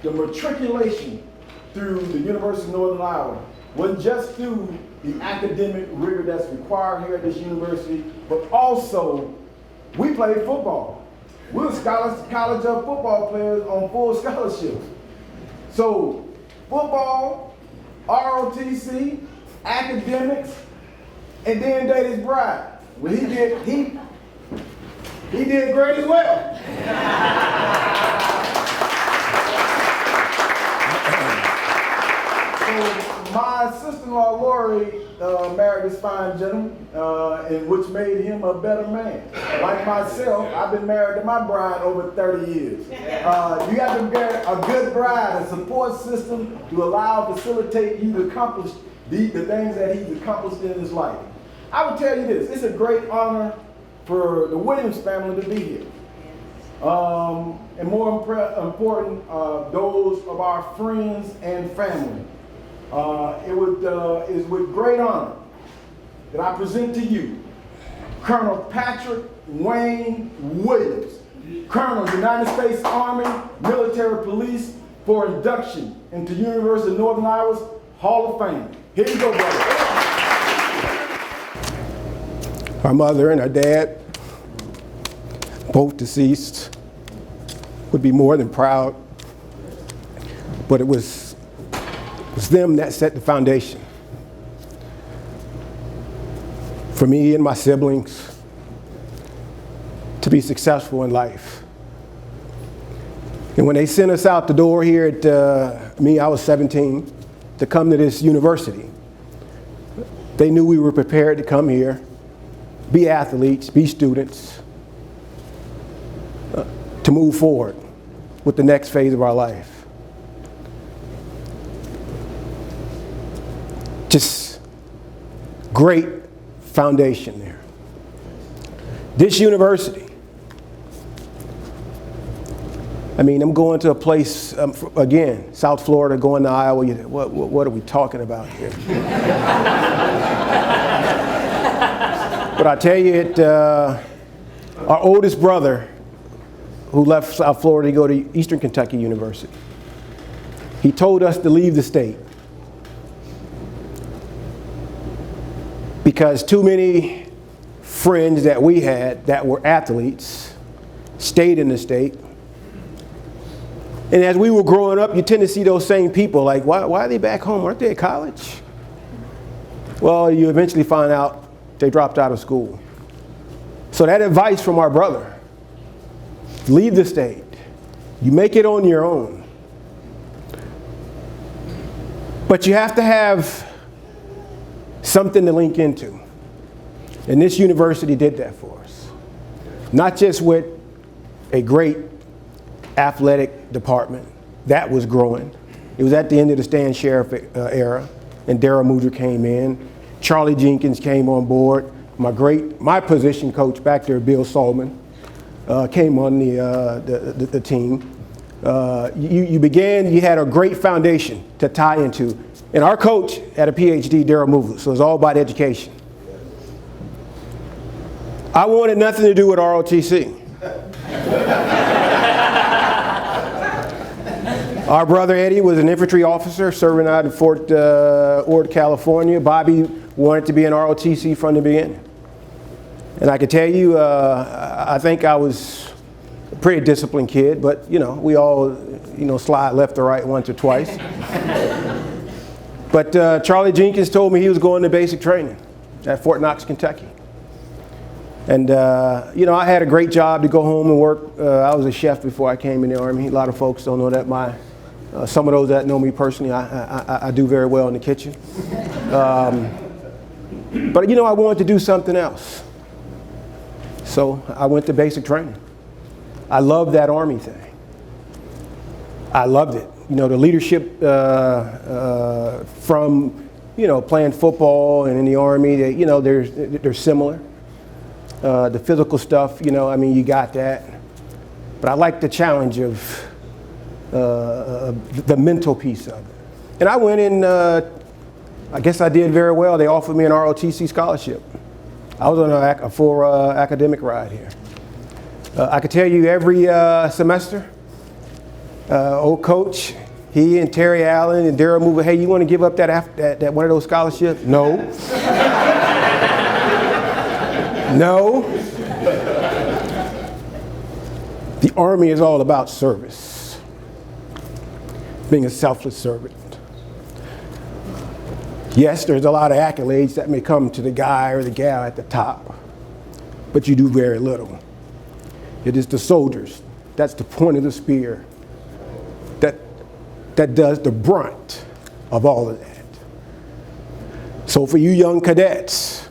the matriculation through the University of Northern Iowa wasn't just through the academic rigor that's required here at this university, but also we played football. We were college of football players on full scholarships. So football, ROTC, academics, and then date his bride. Well, he did great as well. So my sister-in-law Lori married this fine gentleman, and which made him a better man. Like myself, I've been married to my bride over 30 years. You have to get a good bride, a support system to allow, facilitate you to accomplish the things that he's accomplished in his life. I would tell you this, it's a great honor for the Williams family to be here. And more important, those of our friends and family. It is with great honor that I present to you Colonel Patrick Wayne Williams, Colonel, United States Army Military Police, for induction into University of Northern Iowa's Hall of Fame. Here you go, brother. Our mother and our dad, both deceased, would be more than proud, but it was them that set the foundation for me and my siblings to be successful in life. And when they sent us out the door here at I was 17, to come to this university, they knew we were prepared to come here, be athletes, be students, to move forward with the next phase of our life. Just great foundation there. This university, I mean, I'm going to a place, again, South Florida, going to Iowa. What are we talking about here? But I tell you, our oldest brother, who left South Florida to go to Eastern Kentucky University, he told us to leave the state because too many friends that we had that were athletes stayed in the state. And as we were growing up, you tend to see those same people like, why are they back home? Aren't they at college? Well, you eventually find out they dropped out of school. So that advice from our brother, leave the state. You make it on your own. But you have to have something to link into. And this university did that for us. Not just with a great athletic department that was growing. It was at the end of the Stan Sheriff era, and Darryl Muger came in. Charlie Jenkins came on board. My position coach back there, Bill Solomon, came on the team. You had a great foundation to tie into. And our coach had a PhD, Darryl Muger, so it was all about education. I wanted nothing to do with ROTC. Our brother Eddie was an infantry officer serving out in Fort Ord, California. Bobby wanted to be an ROTC from the beginning. And I can tell you, I think I was a pretty disciplined kid, but we all, slide left or right once or twice. But Charlie Jenkins told me he was going to basic training at Fort Knox, Kentucky. And, I had a great job to go home and work. I was a chef before I came in the Army. A lot of folks don't know that. Some of those that know me personally, I do very well in the kitchen. But, I wanted to do something else. So I went to basic training. I loved that Army thing. I loved it. The leadership from, playing football and in the Army, they're similar. The physical stuff, you got that. But I like the challenge of the mental piece of it. And I went in, I guess I did very well. They offered me an ROTC scholarship. I was on a full academic ride here. I could tell you every semester, Old coach, he and Terry Allen and Daryl Mover, hey, you want to give up that one of those scholarships? No. No. The Army is all about service, being a selfless servant. Yes, there's a lot of accolades that may come to the guy or the gal at the top, but you do very little. It is the soldiers, that's the point of the spear, that does the brunt of all of that. So for you young cadets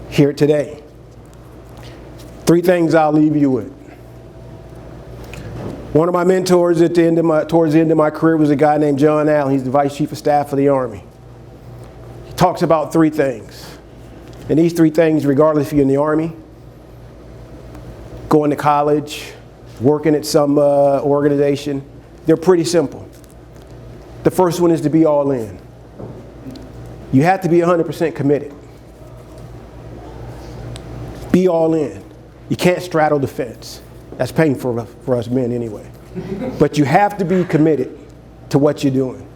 here today, 3 things I'll leave you with. One of my mentors towards the end of my career was a guy named John Allen. He's the Vice Chief of Staff of the Army. He talks about 3 things. And these 3 things, regardless if you're in the Army, going to college, working at some organization, they're pretty simple. The first one is to be all in. You have to be 100% committed. Be all in. You can't straddle the fence. That's painful for us men anyway. But you have to be committed to what you're doing.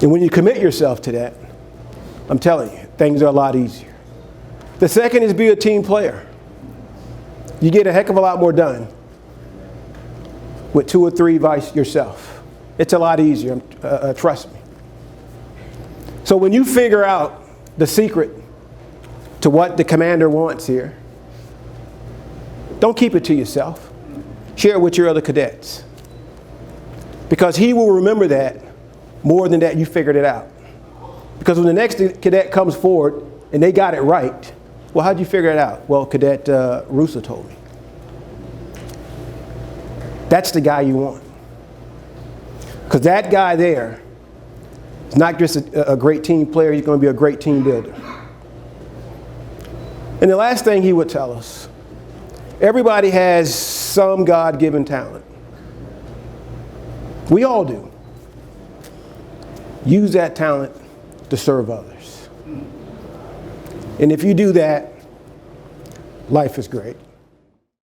And when you commit yourself to that, I'm telling you, things are a lot easier. The second is be a team player. You get a heck of a lot more done with 2 or 3 vice yourself. It's a lot easier, trust me. So when you figure out the secret to what the commander wants here, don't keep it to yourself. Share it with your other cadets. Because he will remember that more than that you figured it out. Because when the next cadet comes forward and they got it right, well, how'd you figure it out? Well, Cadet Russo told me. That's the guy you want. Because that guy there is not just a great team player, he's going to be a great team builder. And the last thing he would tell us, everybody has some God-given talent. We all do. Use that talent to serve others. And if you do that, life is great.